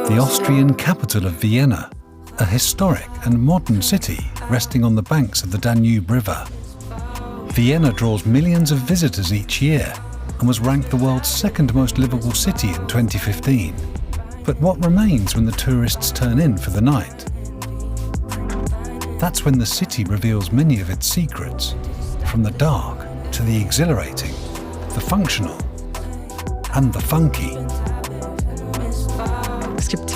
the Austrian capital of Vienna, a historic and modern city resting on the banks of the Danube River. Vienna draws millions of visitors each year and was ranked the world's second most livable city in 2015. But what remains when the tourists turn in for the night? That's when the city reveals many of its secrets, from the dark to the exhilarating, the functional and the funky.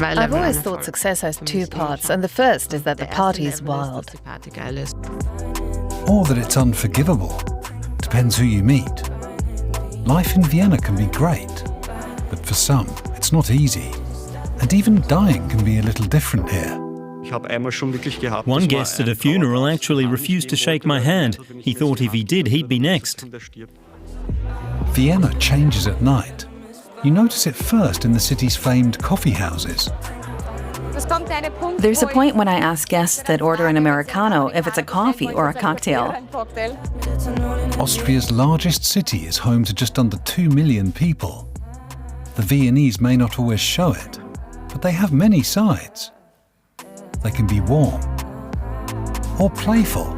I've always thought success has two parts, and the first is that the party is wild. Or that it's unforgivable. Depends who you meet. Life in Vienna can be great, but for some, it's not easy. And even dying can be a little different here. One guest at a funeral actually refused to shake my hand. He thought if he did, he'd be next. Vienna changes at night. You notice it first in the city's famed coffee houses. There's a point when I ask guests that order an Americano if it's a coffee or a cocktail. Austria's largest city is home to just under 2 million people. The Viennese may not always show it, but they have many sides. They can be warm or playful.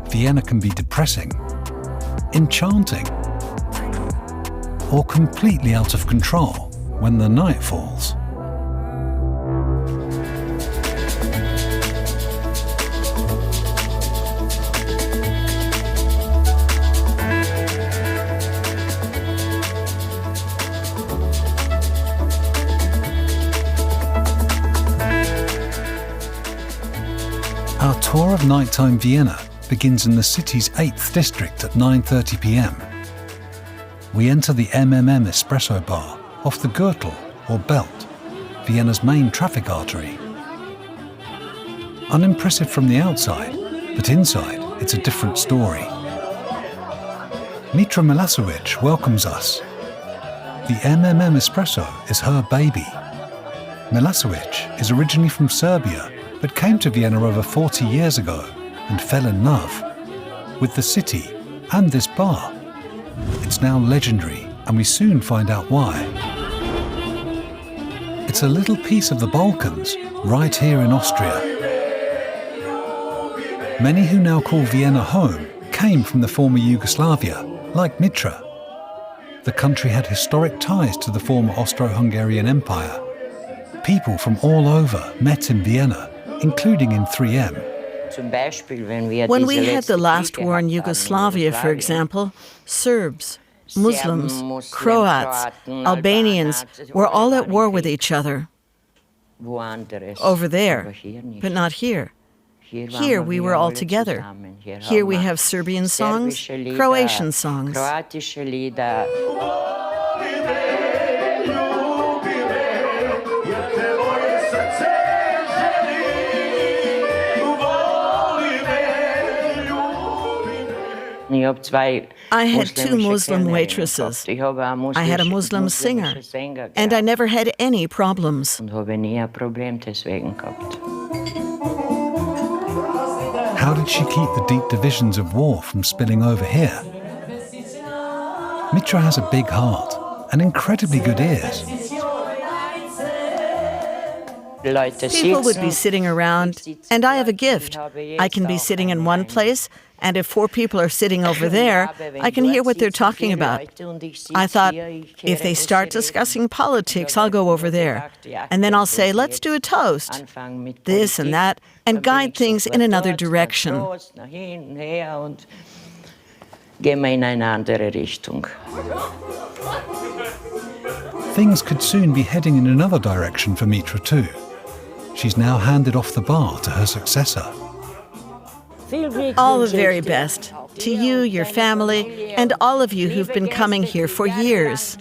Vienna can be depressing, enchanting, or completely out of control when the night falls. Our tour of nighttime Vienna begins in the city's 8th district at 9:30 p.m. We enter the Espresso bar off the Gürtel or Belt, Vienna's main traffic artery. Unimpressive from the outside, but inside it's a different story. Mitra Milašević welcomes us. The Espresso is her baby. Milašević is originally from Serbia, but came to Vienna over 40 years ago and fell in love with the city and this bar. It's now legendary, and we soon find out why. It's a little piece of the Balkans, right here in Austria. Many who now call Vienna home came from the former Yugoslavia, like Mitra. The country had historic ties to the former Austro-Hungarian Empire. People from all over met in Vienna, including in 3M. When we had the last war in Yugoslavia, for example, Serbs, Muslims, Croats, Albanians were all at war with each other. Over there, but not here. Here we were all together. Here we have Serbian songs, Croatian songs. I had 2 Muslim waitresses. I had a Muslim singer, and I never had any problems. How did she keep the deep divisions of war from spilling over here? Mitra has a big heart and incredibly good ears. People would be sitting around, and I have a gift. I can be sitting in one place, and if 4 people are sitting over there, I can hear what they're talking about. I thought, if they start discussing politics, I'll go over there. And then I'll say, let's do a toast, this and that, and guide things in another direction. Things could soon be heading in another direction for Mitra too. She's now handed off the bar to her successor. All the very best to you, your family, and all of you who've been coming here for years.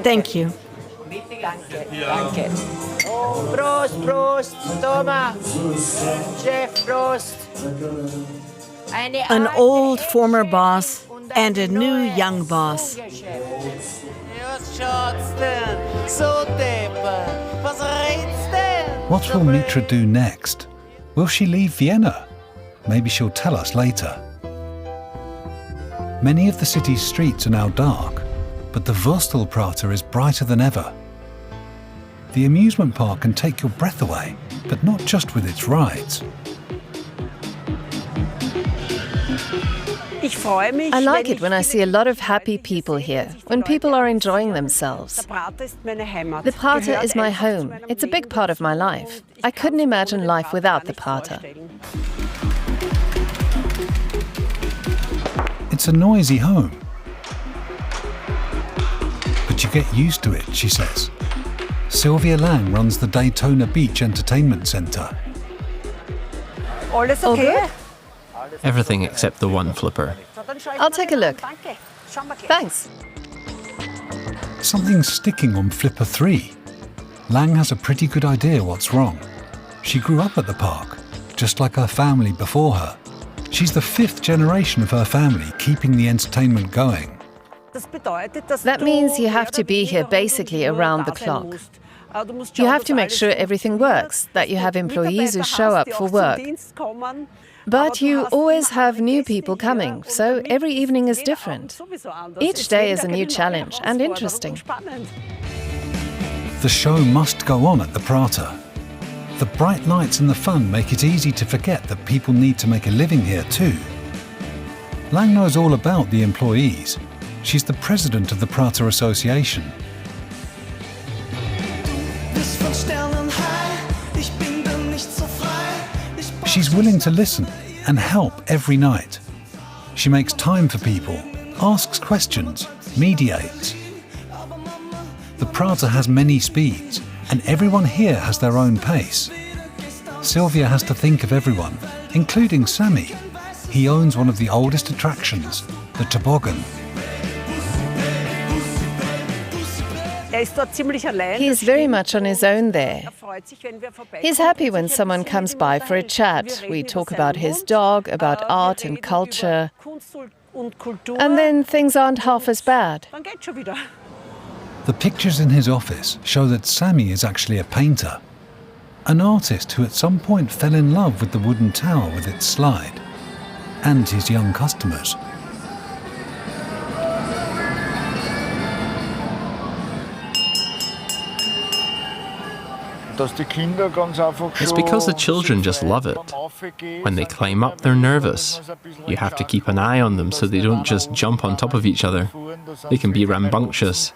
Thank you. Prost, Prost, Thomas, Chef Prost. An old former boss and a new young boss. What will Mitra do next? Will she leave Vienna? Maybe she'll tell us later. Many of the city's streets are now dark, but the Wurstelprater is brighter than ever. The amusement park can take your breath away, but not just with its rides. I like it when I see a lot of happy people here, when people are enjoying themselves. The Prater is my home. It's a big part of my life. I couldn't imagine life without the Prater. It's a noisy home. But you get used to it, she says. Sylvia Lang runs the Daytona Beach Entertainment Center. All good? Everything except the one flipper. I'll take a look. Thanks. Something's sticking on flipper 3. Lang has a pretty good idea what's wrong. She grew up at the park, just like her family before her. She's the 5th generation of her family keeping the entertainment going. That means you have to be here basically around the clock. You have to make sure everything works, that you have employees who show up for work. But you always have new people coming, so every evening is different. Each day is a new challenge and interesting. The show must go on at the Prater. The bright lights and the fun make it easy to forget that people need to make a living here too. Lang knows all about the employees. She's the president of the Prater Association. She's willing to listen and help every night. She makes time for people, asks questions, mediates. The Prater has many speeds, and everyone here has their own pace. Sylvia has to think of everyone, including Sami. He owns one of the oldest attractions, the toboggan. He is very much on his own there. He's happy when someone comes by for a chat. We talk about his dog, about art and culture, and then things aren't half as bad. The pictures in his office show that Sami is actually a painter, an artist who at some point fell in love with the wooden tower with its slide, and his young customers. It's because the children just love it. When they climb up, they're nervous. You have to keep an eye on them so they don't just jump on top of each other. They can be rambunctious.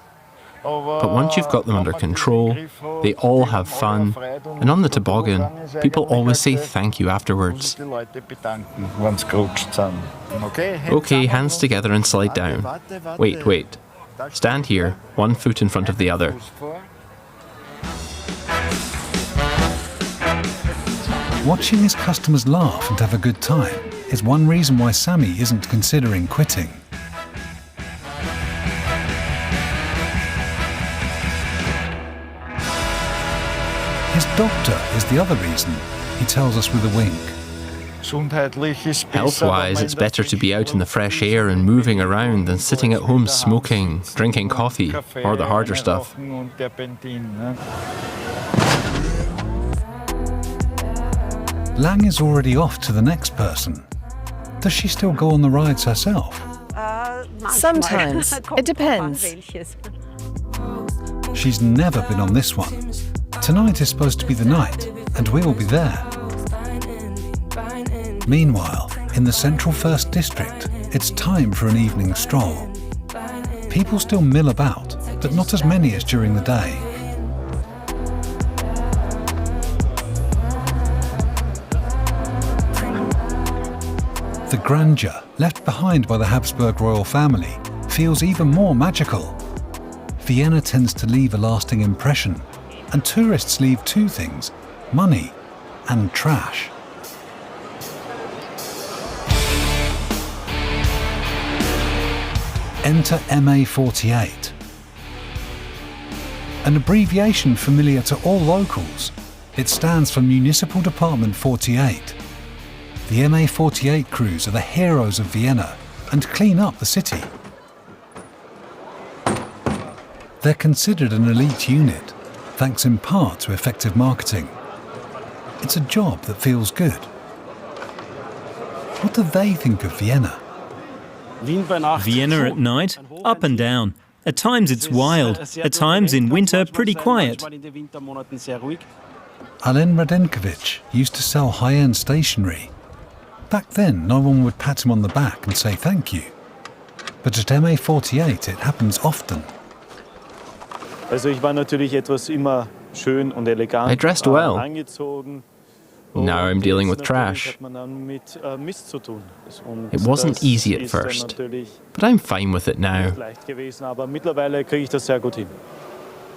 But once you've got them under control, they all have fun. And on the toboggan, people always say thank you afterwards. Okay, hands together and slide down. Wait. Stand here, one foot in front of the other. Watching his customers laugh and have a good time is one reason why Sami isn't considering quitting. His doctor is the other reason, he tells us with a wink. Health-wise, it's better to be out in the fresh air and moving around than sitting at home smoking, drinking coffee, or the harder stuff. Lang is already off to the next person. Does she still go on the rides herself? Sometimes. It depends. She's never been on this one. Tonight is supposed to be the night, and we will be there. Meanwhile, in the Central First District, it's time for an evening stroll. People still mill about, but not as many as during the day. The grandeur left behind by the Habsburg royal family feels even more magical. Vienna tends to leave a lasting impression, and tourists leave two things: money and trash. Enter MA48, an abbreviation familiar to all locals. It stands for Municipal Department 48. The MA48 crews are the heroes of Vienna and clean up the city. They're considered an elite unit, thanks in part to effective marketing. It's a job that feels good. What do they think of Vienna? Vienna at night, up and down. At times it's wild, at times in winter pretty quiet. Alen Radenkovic used to sell high-end stationery. Back then, no one would pat him on the back and say thank you. But at MA48, it happens often. I dressed well. Now I'm dealing with trash. It wasn't easy at first, but I'm fine with it now.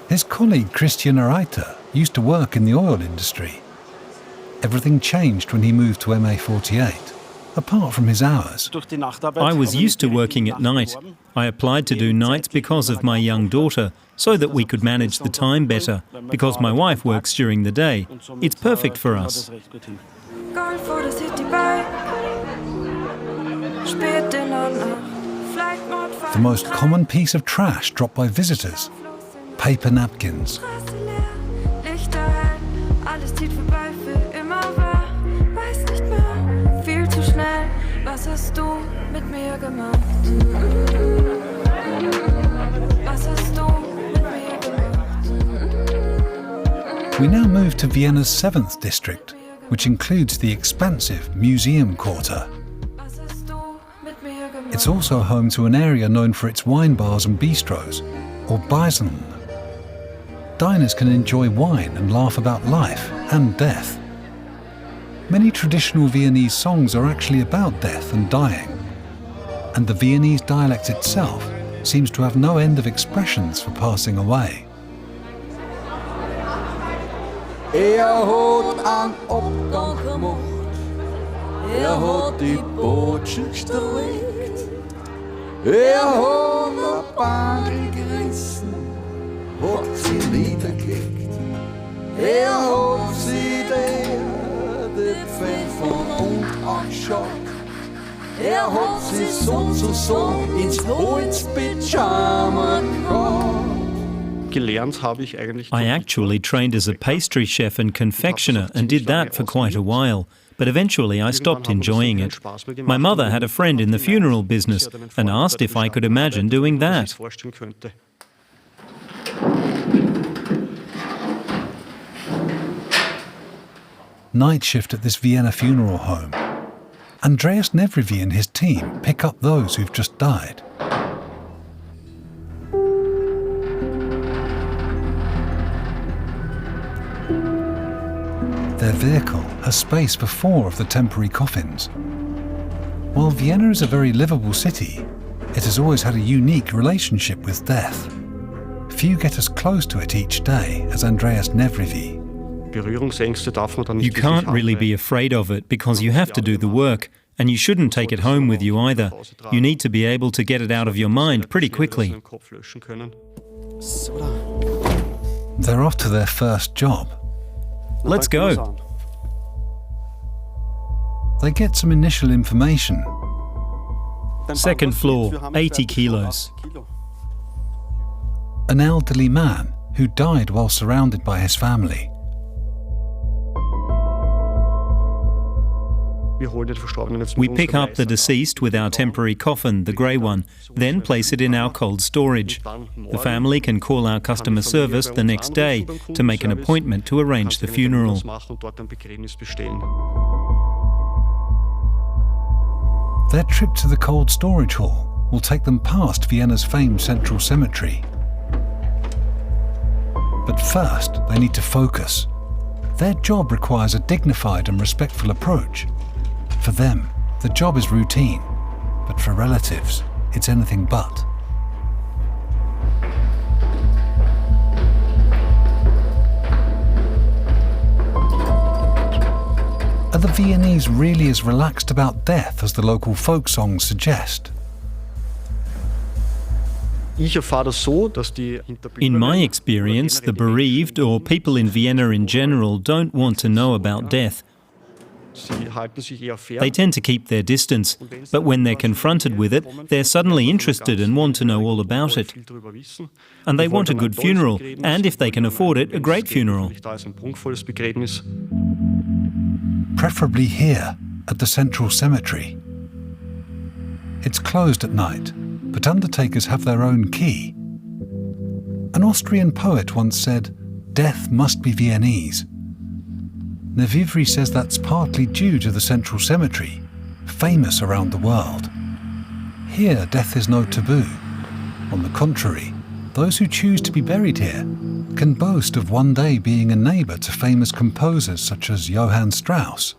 His colleague Christian Reiter used to work in the oil industry. Everything changed when he moved to MA48, apart from his hours. I was used to working at night. I applied to do nights because of my young daughter, so that we could manage the time better, because my wife works during the day. It's perfect for us. The most common piece of trash dropped by visitors: paper napkins. We now move to Vienna's 7th district, which includes the expansive Museum Quarter. It's also home to an area known for its wine bars and bistros, or Beiseln. Diners can enjoy wine and laugh about life and death. Many traditional Viennese songs are actually about death and dying, and the Viennese dialect itself seems to have no end of expressions for passing away. Hat an Abgang gemacht, hat die Botschaft erlegt, hat eine Bank gerissen, hat sie niedergelegt, hat sie der Pfeil von unten angeschaut, hat sie sozusagen ins Holzpyjama gehabt. I actually trained as a pastry chef and confectioner and did that for quite a while, but eventually I stopped enjoying it. My mother had a friend in the funeral business and asked if I could imagine doing that. Night shift at this Vienna funeral home. Andreas Nevrivy and his team pick up those who've just died. Their vehicle has space for 4 of the temporary coffins. While Vienna is a very livable city, it has always had a unique relationship with death. Few get as close to it each day as Andreas Nevrivy. You can't really be afraid of it because you have to do the work, and you shouldn't take it home with you either. You need to be able to get it out of your mind pretty quickly. They're off to their first job. Let's go. They get some initial information. 2nd floor, 80 kilos. An elderly man who died while surrounded by his family. We pick up the deceased with our temporary coffin, the grey one, then place it in our cold storage. The family can call our customer service the next day to make an appointment to arrange the funeral. Their trip to the cold storage hall will take them past Vienna's famed Central Cemetery. But first, they need to focus. Their job requires a dignified and respectful approach. For them, the job is routine, but for relatives, it's anything but. Are the Viennese really as relaxed about death as the local folk songs suggest? In my experience, the bereaved, or people in Vienna in general, don't want to know about death. They tend to keep their distance, but when they're confronted with it, they're suddenly interested and want to know all about it. And they want a good funeral, and if they can afford it, a great funeral. Preferably here, at the Central Cemetery. It's closed at night, but undertakers have their own key, An Austrian poet once said, "Death must be Viennese." Nevrivy says that's partly due to the Central Cemetery, famous around the world. Here, death is no taboo. On the contrary, those who choose to be buried here can boast of one day being a neighbour to famous composers such as Johann Strauss,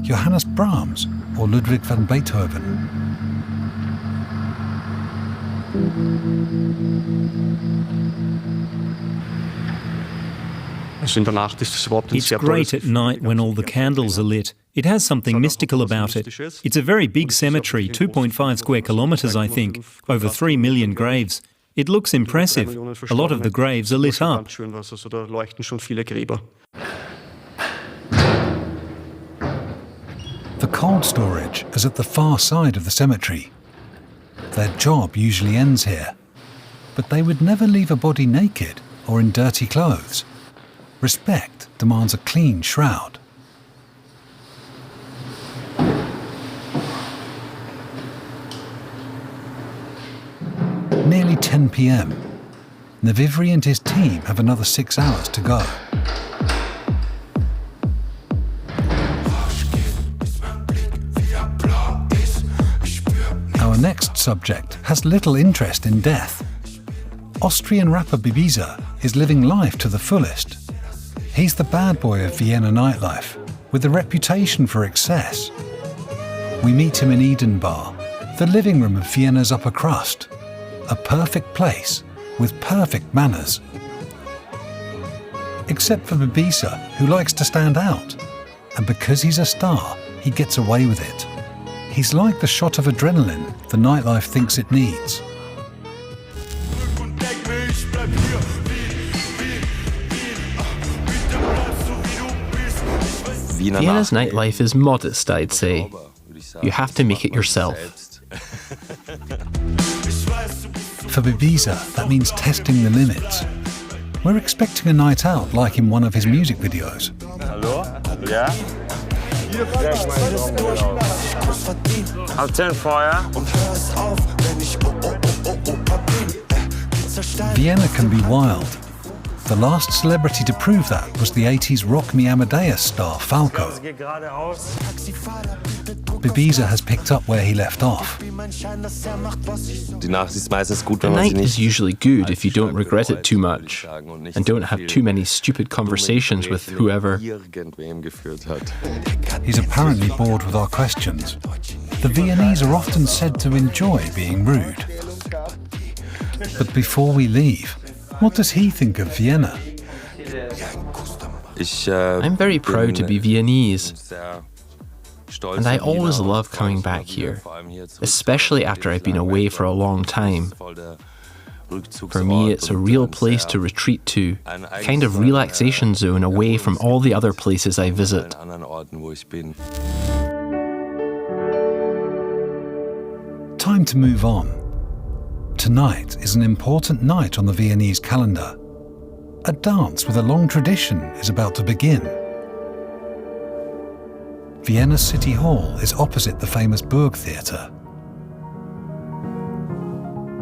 Johannes Brahms, or Ludwig van Beethoven. It's great at night when all the candles are lit. It has something mystical about it. It's a very big cemetery, 2.5 square kilometres, I think, over 3 million graves. It looks impressive. A lot of the graves are lit up. The cold storage is at the far side of the cemetery. Their job usually ends here, but they would never leave a body naked or in dirty clothes. Respect demands a clean shroud. Nearly 10 p.m. Nevrivy and his team have another 6 hours to go. Our next subject has little interest in death. Austrian rapper Bibiza is living life to the fullest. He's the bad boy of Vienna nightlife, with a reputation for excess. We meet him in Eden Bar, the living room of Vienna's upper crust. A perfect place with perfect manners. Except for Bibiza, who likes to stand out. And because he's a star, he gets away with it. He's like the shot of adrenaline the nightlife thinks it needs. Vienna's nightlife is modest, I'd say. You have to make it yourself. For Bibiza, that means testing the limits. We're expecting a night out like in one of his music videos. Hallo? Ja? Auf 10 Feuer. Vienna can be wild. The last celebrity to prove that was the 80s Rock Me Amadeus star Falco. Bibiza has picked up where he left off. The night is usually good if you don't regret it too much and don't have too many stupid conversations with whoever. He's apparently bored with our questions. The Viennese are often said to enjoy being rude. But before we leave, what does he think of Vienna? I'm very proud to be Viennese. And I always love coming back here, especially after I've been away for a long time. For me, it's a real place to retreat to, a kind of relaxation zone away from all the other places I visit. Time to move on. Tonight is an important night on the Viennese calendar. A dance with a long tradition is about to begin. Vienna City Hall is opposite the famous Burgtheater.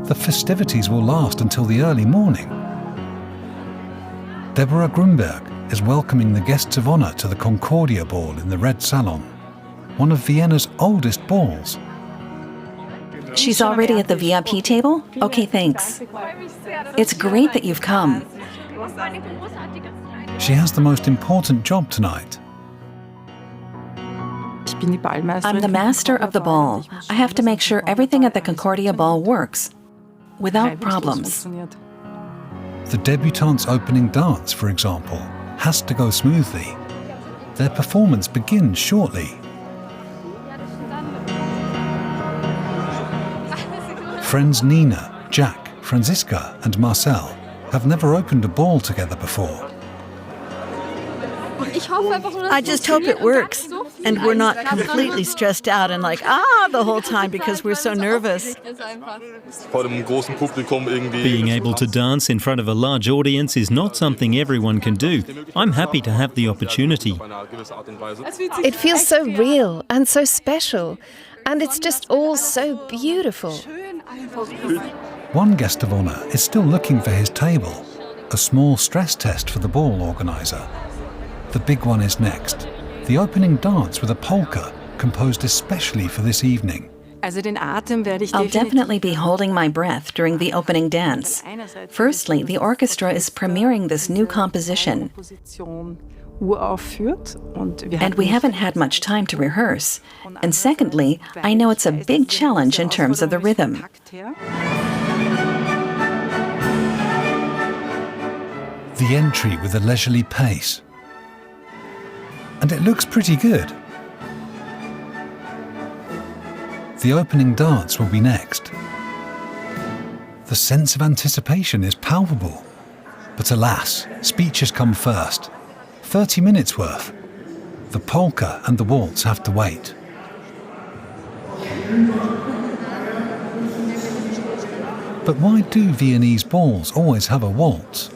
The festivities will last until the early morning. Deborah Grunberg is welcoming the guests of honour to the Concordia ball in the Red Salon, one of Vienna's oldest balls. She's already at the VIP table? Okay, thanks. It's great that you've come. She has the most important job tonight. I'm the master of the ball. I have to make sure everything at the Concordia ball works, without problems. The debutante's opening dance, for example, has to go smoothly. Their performance begins shortly. Friends Nina, Jack, Franziska and Marcel have never opened a ball together before. I just hope it works and we're not completely stressed out and like, the whole time because we're so nervous. Being able to dance in front of a large audience is not something everyone can do. I'm happy to have the opportunity. It feels so real and so special, and it's just all so beautiful. One guest of honour is still looking for his table, a small stress test for the ball organiser. The big one is next, the opening dance with a polka composed especially for this evening. I'll definitely be holding my breath during the opening dance. Firstly, the orchestra is premiering this new composition, and we haven't had much time to rehearse. And secondly, I know it's a big challenge in terms of the rhythm. The entry with a leisurely pace. And it looks pretty good. The opening dance will be next. The sense of anticipation is palpable. But alas, speeches come first. 30 minutes worth. The polka and the waltz have to wait. But why do Viennese balls always have a waltz?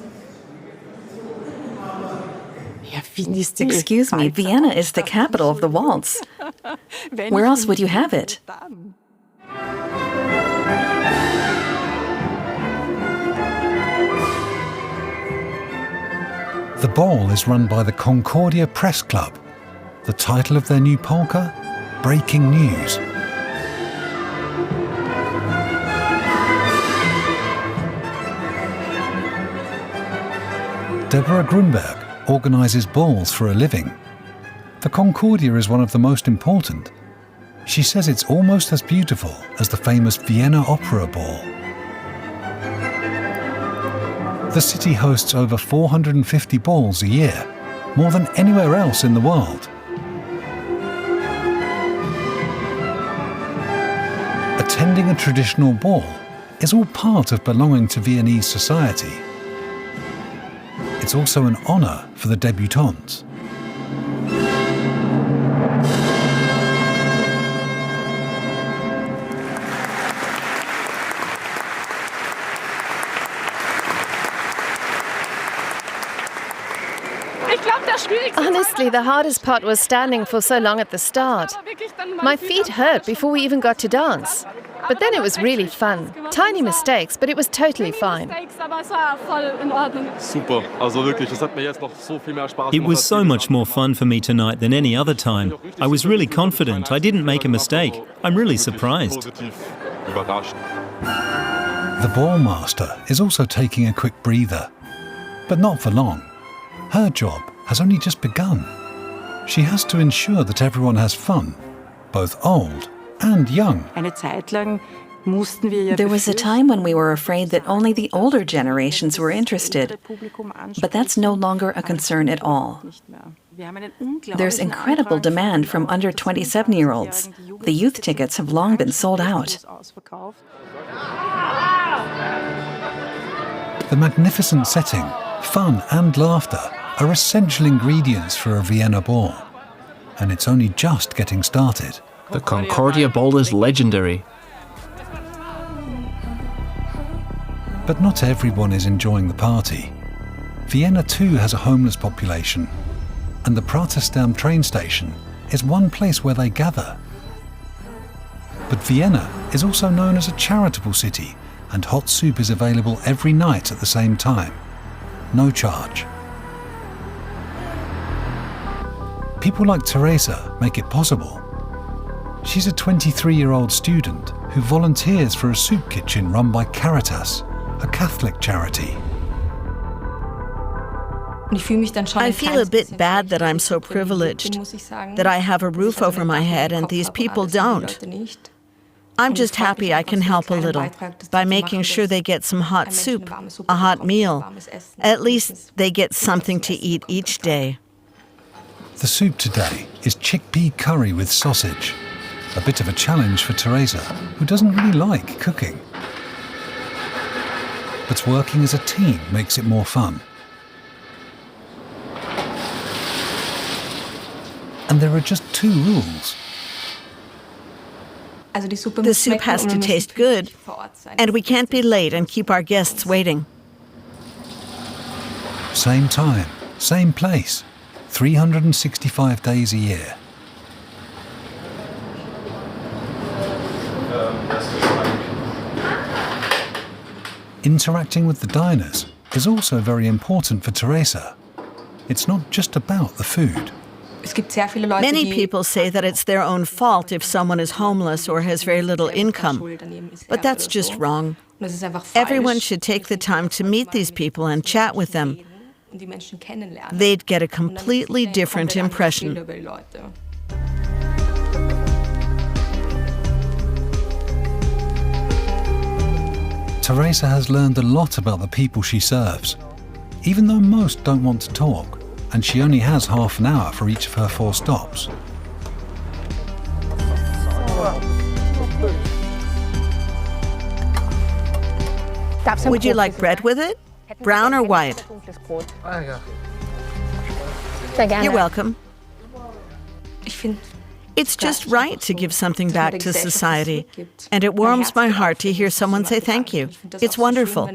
Excuse me, Vienna is the capital of the waltz. Where else would you have it? The ball is run by the Concordia Press Club. The title of their new polka? Breaking News. Deborah Grunberg organises balls for a living. The Concordia is one of the most important. She says it's almost as beautiful as the famous Vienna Opera ball. The city hosts over 450 balls a year, more than anywhere else in the world. Attending a traditional ball is all part of belonging to Viennese society. It's also an honour for the débutantes. Honestly, the hardest part was standing for so long at the start. My feet hurt before we even got to dance. But then it was really fun. Tiny mistakes, but it was totally fine. It was so much more fun for me tonight than any other time. I was really confident. I didn't make a mistake. I'm really surprised. The ball master is also taking a quick breather, but not for long. Her job has only just begun. She has to ensure that everyone has fun, both old and young. There was a time when we were afraid that only the older generations were interested, but that's no longer a concern at all. There's incredible demand from under 27-year-olds. The youth tickets have long been sold out. The magnificent setting, fun and laughter are essential ingredients for a Vienna ball, and it's only just getting started. The Concordia ball is legendary. But not everyone is enjoying the party. Vienna too has a homeless population, and the Prater train station is one place where they gather. But Vienna is also known as a charitable city, and hot soup is available every night at the same time. No charge. People like Teresa make it possible. She's a 23-year-old student who volunteers for a soup kitchen run by Caritas, a Catholic charity. I feel a bit bad that I'm so privileged, that I have a roof over my head and these people don't. I'm just happy I can help a little by making sure they get some hot soup, a hot meal. At least they get something to eat each day. The soup today is chickpea curry with sausage, a bit of a challenge for Teresa, who doesn't really like cooking. But working as a team makes it more fun. And there are just 2 rules. The soup has to taste good, and we can't be late and keep our guests waiting. Same time, same place, 365 days a year. Interacting with the diners is also very important for Teresa. It's not just about the food. Many people say that it's their own fault if someone is homeless or has very little income, but that's just wrong. Everyone should take the time to meet these people and chat with them. They'd get a completely different impression. Teresa has learned a lot about the people she serves, even though most don't want to talk, and she only has half an hour for each of her 4 stops. Would you like bread with it? Brown or white? You're welcome. It's just right to give something back to society, and it warms my heart to hear someone say thank you. It's wonderful.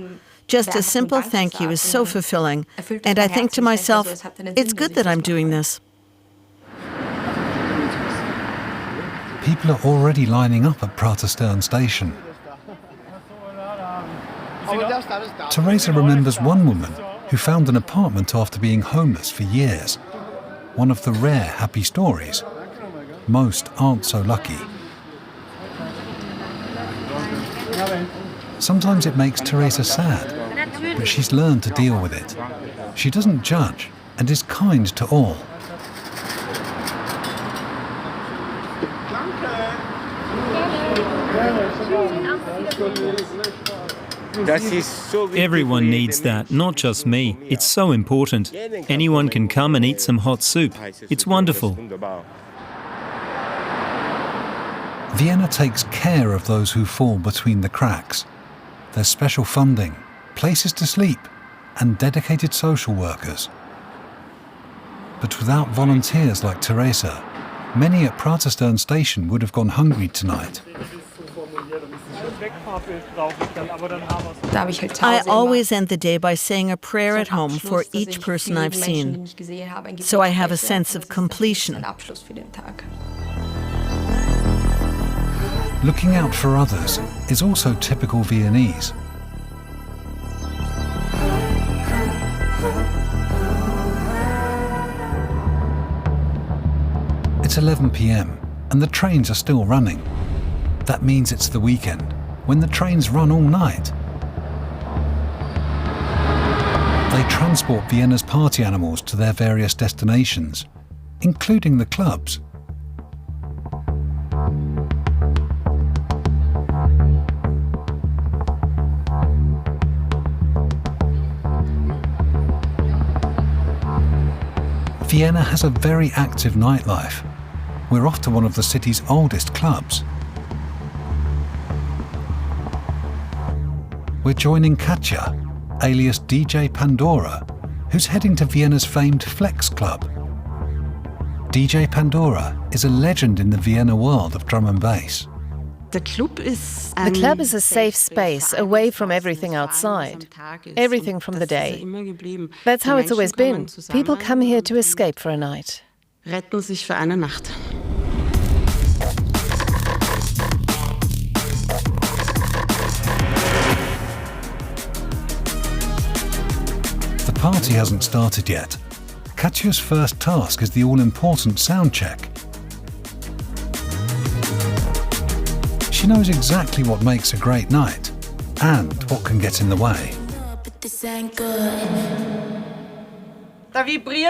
Just a simple thank you is so fulfilling, and I think to myself, it's good that I'm doing this. People are already lining up at Prater station. Teresa remembers one woman who found an apartment after being homeless for years. One of the rare happy stories. Most aren't so lucky. Sometimes it makes Teresa sad, but she's learned to deal with it. She doesn't judge and is kind to all. Everyone needs that, not just me. It's so important. Anyone can come and eat some hot soup. It's wonderful. Vienna takes care of those who fall between the cracks. There's special funding, places to sleep, and dedicated social workers. But without volunteers like Teresa, many at Prater station would have gone hungry tonight. I always end the day by saying a prayer at home for each person I've seen, so I have a sense of completion. Looking out for others is also typical Viennese. It's 11 p.m. and the trains are still running. That means it's the weekend, when the trains run all night. They transport Vienna's party animals to their various destinations, including the clubs. Vienna has a very active nightlife. We're off to one of the city's oldest clubs. We're joining Katja, alias DJ Pandora, who's heading to Vienna's famed Flex Club. DJ Pandora is a legend in the Vienna world of drum and bass. The club is a safe space, away from everything outside, everything from the day. That's how it's always been. People come here to escape for a night. The party hasn't started yet. Katja's first task is the all-important sound check. She knows exactly what makes a great night and what can get in the way.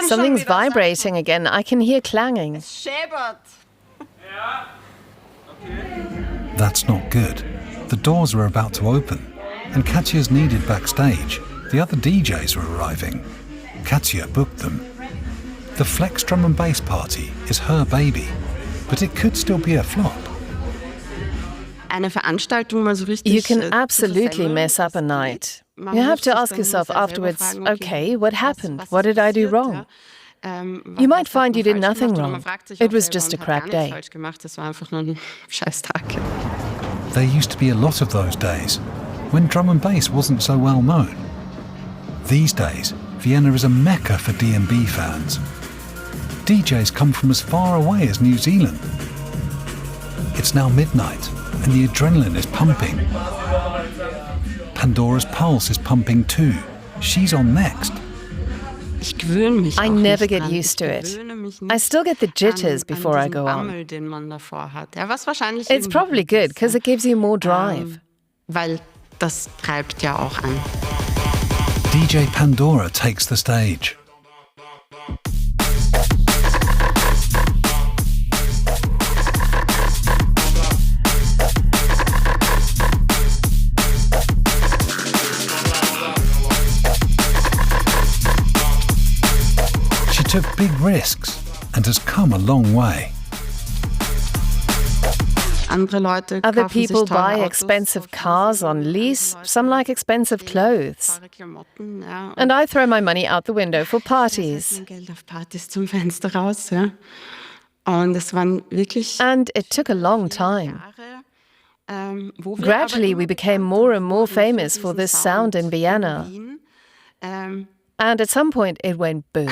Something's vibrating again. I can hear clanging. That's not good. The doors are about to open, and Katja's needed backstage. The other DJs are arriving. Katja booked them. The Flex Drum and Bass party is her baby, but it could still be a flop. You can absolutely mess up a night. You have to ask yourself afterwards, okay, what happened? What did I do wrong? You might find you did nothing wrong. It was just a crap day. There used to be a lot of those days, when drum and bass wasn't so well known. These days, Vienna is a mecca for D&B fans. DJs come from as far away as New Zealand. It's now midnight, and the adrenaline is pumping. Pandora's pulse is pumping too. She's on next. I never get used to it. I still get the jitters before I go on. It's probably good because it gives you more drive. DJ Pandora takes the stage. She took big risks and has come a long way. Other people buy expensive cars on lease, some like expensive clothes. And I throw my money out the window for parties. And it took a long time. Gradually, we became more and more famous for this sound in Vienna. And at some point, it went boom.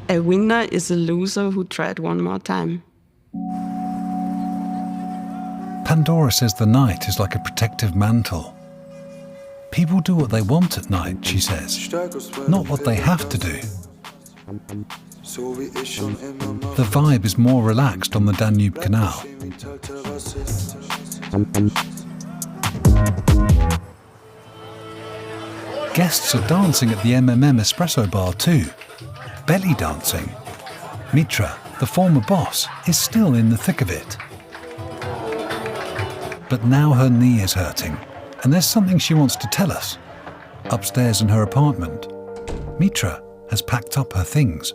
A winner is a loser who tried one more time. Pandora says the night is like a protective mantle. People do what they want at night, she says, not what they have to do. The vibe is more relaxed on the Danube Canal. Guests are dancing at the espresso bar too. Belly dancing. Mitra, the former boss, is still in the thick of it. But now her knee is hurting, and there's something she wants to tell us. Upstairs in her apartment, Mitra has packed up her things.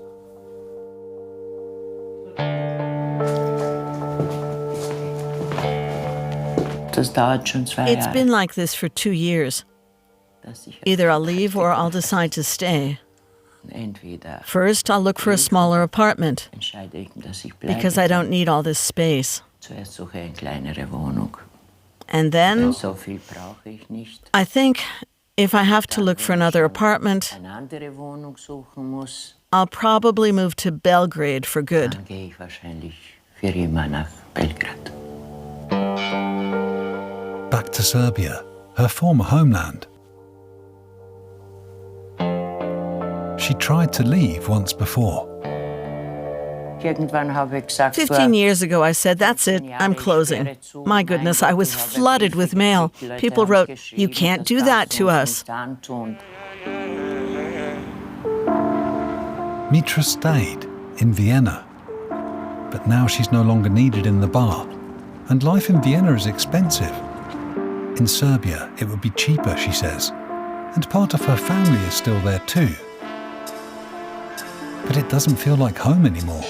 It's been like this for 2 years. Either I'll leave or I'll decide to stay. First, I'll look for a smaller apartment, because I don't need all this space. And then, I think if I have to look for another apartment, I'll probably move to Belgrade for good. Back to Serbia, her former homeland. She tried to leave once before. 15 years ago, I said, that's it, I'm closing. My goodness, I was flooded with mail. People wrote, you can't do that to us. Mitra stayed in Vienna, but now she's no longer needed in the bar, and life in Vienna is expensive. In Serbia, it would be cheaper, she says, and part of her family is still there too. But it doesn't feel like home anymore.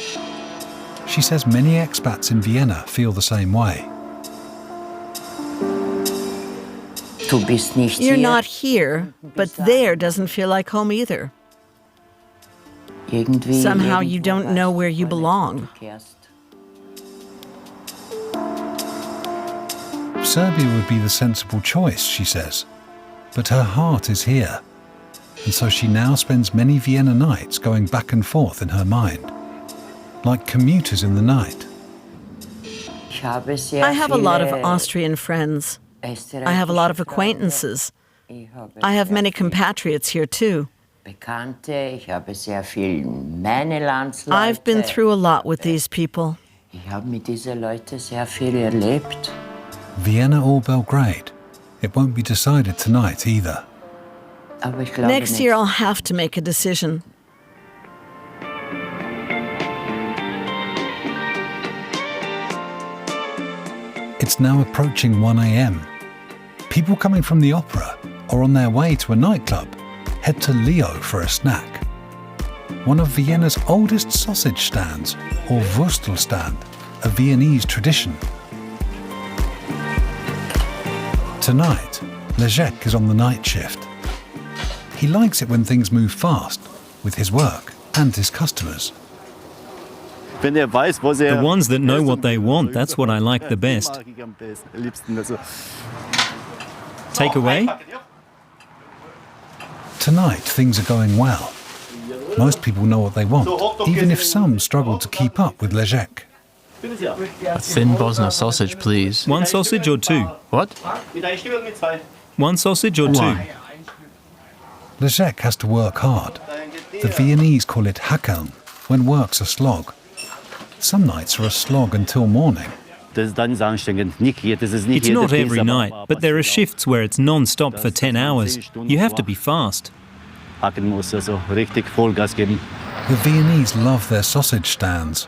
She says many expats in Vienna feel the same way. You're not here, but there doesn't feel like home either. Somehow you don't know where you belong. Serbia would be the sensible choice, she says, but her heart is here. And so she now spends many Vienna nights going back and forth in her mind, like commuters in the night. I have a lot of Austrian friends. I have a lot of acquaintances. I have many compatriots here too. I've been through a lot with these people. Vienna or Belgrade? It won't be decided tonight either. Next year I'll have to make a decision. It's now approaching 1 a.m. People coming from the opera or on their way to a nightclub head to Leo for a snack. One of Vienna's oldest sausage stands, or Wurstelstand, a Viennese tradition. Tonight, Leszek is on the night shift. He likes it when things move fast, with his work and his customers. The ones that know what they want, that's what I like the best. Take away? Tonight, things are going well. Most people know what they want, even if some struggle to keep up with Ležek. A thin Bosna sausage, please. One sausage or two? What? One sausage or two? Why? Ležek has to work hard. The Viennese call it hakeln, when work's a slog. Some nights are a slog until morning. It's not every night, but there are shifts where it's non-stop for 10 hours. You have to be fast. The Viennese love their sausage stands.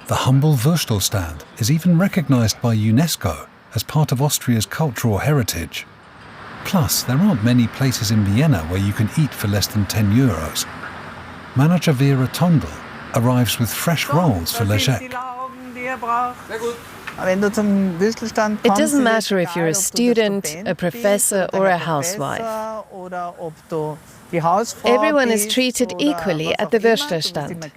The humble Würstel stand is even recognized by UNESCO as part of Austria's cultural heritage. Plus, there aren't many places in Vienna where you can eat for less than 10 euros. Manager Vera Tondel arrives with fresh rolls for Ležek. It doesn't matter if you're a student, a professor or a housewife. Everyone is treated equally at the Würstelstand.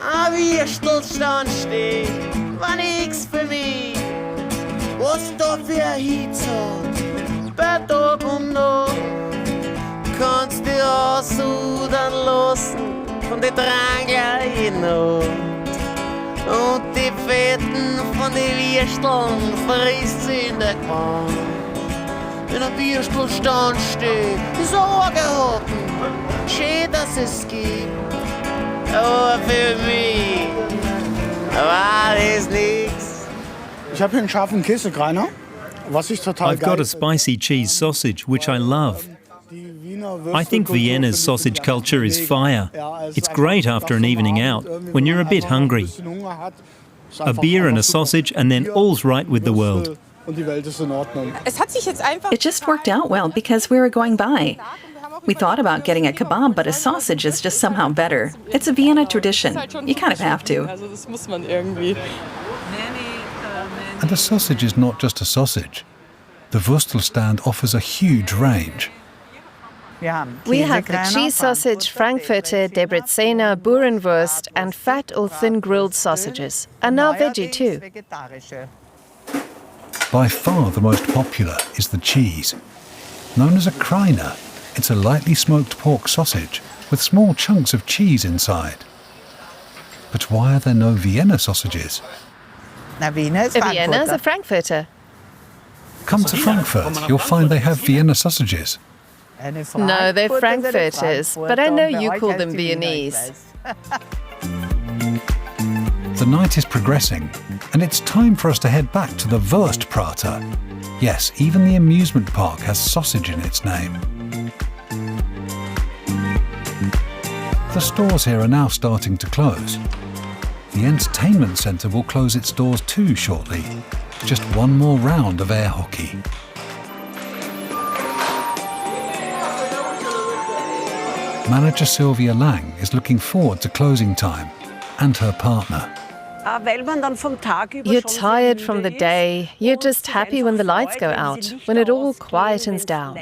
Würstelstand steht, war nix für mich. Was da für Hitze hat, bei Tag und Nacht. Kannst dich aussudern lassen von den Drangler in Nacht. Und die Fetten von den Würsteln frisst sie in der Gewand. Wenn ein Würstelstand steht, Sorge hatten, schön, dass es gibt. Aber für mich war das nix. Ich habe hier einen scharfen Käsekreiner, was ich total I've got a spicy cheese sausage, which I love. I think Vienna's sausage culture is fire. It's great after an evening out, when you're a bit hungry. A beer and a sausage, and then all's right with the world. It just worked out well because we were going by. We thought about getting a kebab, but a sausage is just somehow better. It's a Vienna tradition. You kind of have to. And a sausage is not just a sausage. The Würstel stand offers a huge range. We have the cheese sausage, Frankfurter, Debreczener, Burenwurst and fat or thin grilled sausages. And now veggie too. By far the most popular is the cheese. Known as a kreiner, it's a lightly smoked pork sausage with small chunks of cheese inside. But why are there no Vienna sausages? A Vienna is a Frankfurter. Come to Frankfurt, you'll find they have Vienna sausages. No, they're Frankfurters, but I know you call them Viennese. The night is progressing, and it's time for us to head back to the Wurst Prater. Yes, even the amusement park has sausage in its name. The stores here are now starting to close. The entertainment centre will close its doors too shortly. Just one more round of air hockey. Manager Sylvia Lang is looking forward to closing time, and her partner. You're tired from the day. You're just happy when the lights go out, when it all quietens down.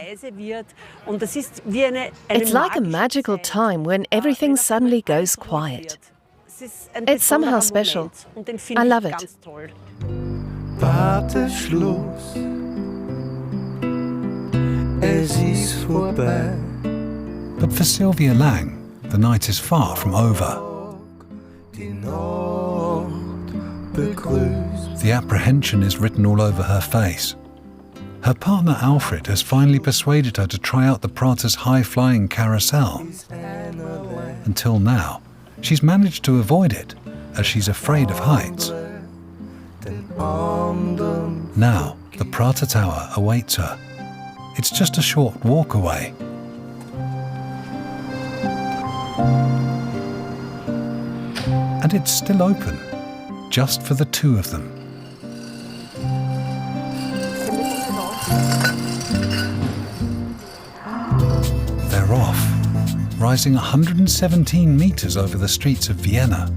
It's like a magical time when everything suddenly goes quiet. It's somehow special. I love it. Warte, Schluss. Es ist vorbei. But for Sylvia Lang, the night is far from over. The apprehension is written all over her face. Her partner Alfred has finally persuaded her to try out the Prater's high-flying carousel. Until now, she's managed to avoid it, as she's afraid of heights. Now, the Prater Tower awaits her. It's just a short walk away. And it's still open, just for the two of them. They're off, rising 117 meters over the streets of Vienna.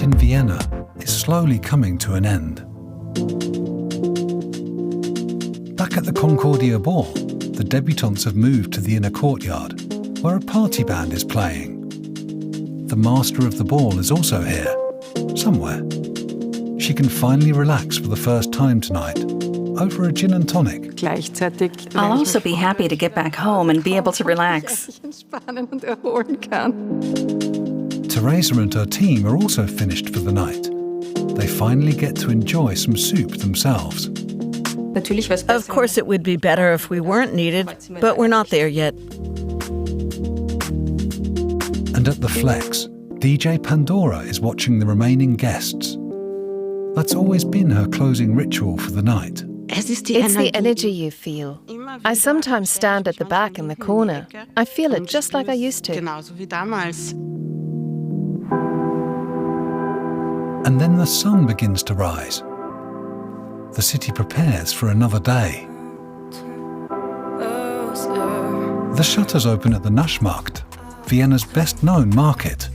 In Vienna is slowly coming to an end. Back at the Concordia ball, the debutantes have moved to the inner courtyard, where a party band is playing. The master of the ball is also here, somewhere. She can finally relax for the first time tonight, over a gin and tonic. I'll also be happy to get back home and be able to relax. Teresa and her team are also finished for the night. They finally get to enjoy some soup themselves. Of course, it would be better if we weren't needed, but we're not there yet. And at the Flex, DJ Pandora is watching the remaining guests. That's always been her closing ritual for the night. It's the energy you feel. I sometimes stand at the back in the corner. I feel it just like I used to. And then the sun begins to rise. The city prepares for another day. The shutters open at the Naschmarkt, Vienna's best-known market.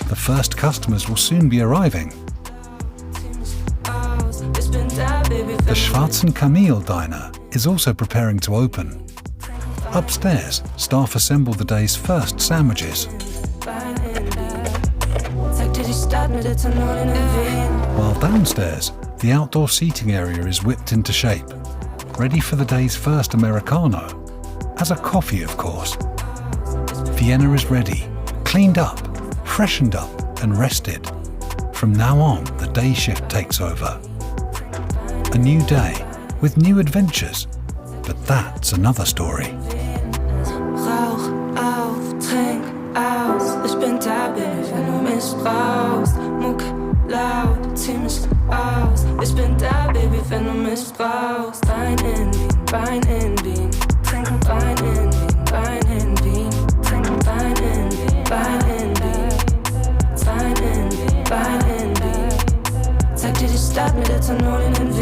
The first customers will soon be arriving. The Schwarzen Kamel diner is also preparing to open. Upstairs, staff assemble the day's first sandwiches. While downstairs, the outdoor seating area is whipped into shape, ready for the day's first Americano, as a coffee, of course. Vienna is ready, cleaned up, freshened up, and rested. From now on, the day shift takes over. A new day, with new adventures, but that's another story. Rauch auf, trink aus, ich bin da, Baby, wenn du mich brauchst. Muck laut, zieh mich aus, ich bin da, Baby, wenn du mich brauchst. Wein in Wien, trinken Wein in Wien, Wein in Wien, trinken Wein in Wien, Wein in Wien, Wein in Wien, Wein in Wien. Zeig dir die Stadt mit der Tonole in Wien.